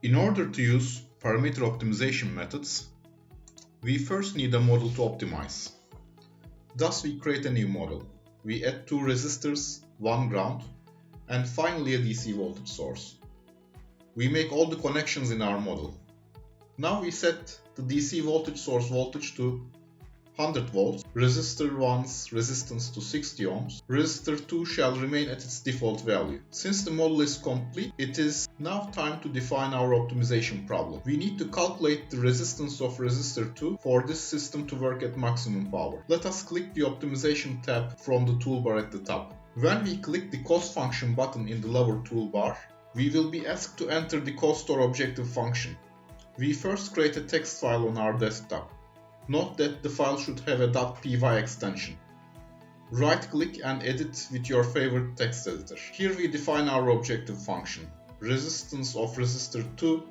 In order to use parameter optimization methods, we first need a model to optimize. Thus we create a new model. We add 2 resistors, 1 ground, and finally a DC voltage source. We make all the connections in our model. Now we set the DC voltage source voltage to 100 volts, resistor 1's resistance to 60 ohms, resistor 2 shall remain at its default value. Since the model is complete, it is now time to define our optimization problem. We need to calculate the resistance of resistor 2 for this system to work at maximum power. Let us click the optimization tab from the toolbar at the top. When we click the cost function button in the lower toolbar, we will be asked to enter the cost or objective function. We first create a text file on our desktop. Note that the file should have a .py extension. Right-click and edit with your favorite text editor. Here we define our objective function. Resistance of resistor 2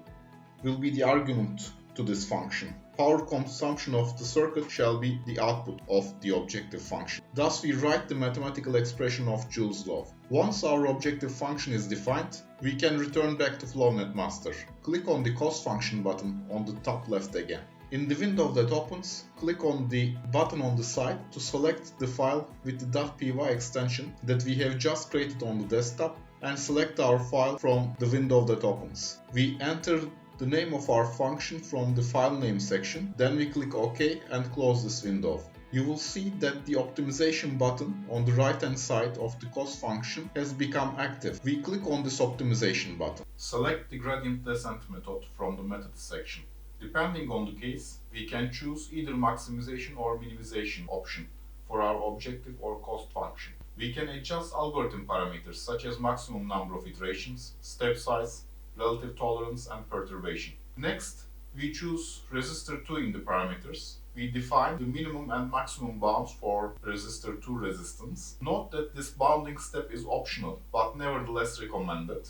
will be the argument to this function. Power consumption of the circuit shall be the output of the objective function. Thus we write the mathematical expression of Joule's law. Once our objective function is defined, we can return back to FlowNetMaster. Click on the cost function button on the top left again. In the window that opens, click on the button on the side to select the file with the .py extension that we have just created on the desktop and select our file from the window that opens. We enter the name of our function from the file name section, then we click OK and close this window. You will see that the optimization button on the right hand side of the cost function has become active. We click on this optimization button. Select the gradient descent method from the methods section. Depending on the case, we can choose either maximization or minimization option for our objective or cost function. We can adjust algorithm parameters such as maximum number of iterations, step size, relative tolerance and perturbation. Next, we choose resistor 2 in the parameters. We define the minimum and maximum bounds for resistor 2 resistance. Note that this bounding step is optional but nevertheless recommended.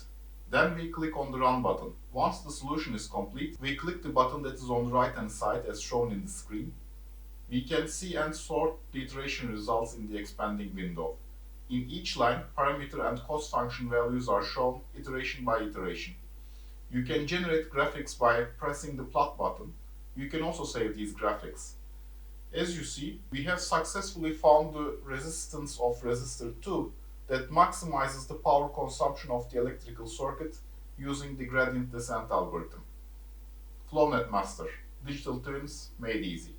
Then we click on the Run button. Once the solution is complete, we click the button that is on the right hand side as shown in the screen. We can see and sort the iteration results in the expanding window. In each line, parameter and cost function values are shown iteration by iteration. You can generate graphics by pressing the plot button. You can also save these graphics. As you see, we have successfully found the resistance of resistor 2 that maximizes the power consumption of the electrical circuit using the gradient descent algorithm. FlowNetMaster, digital twins made easy.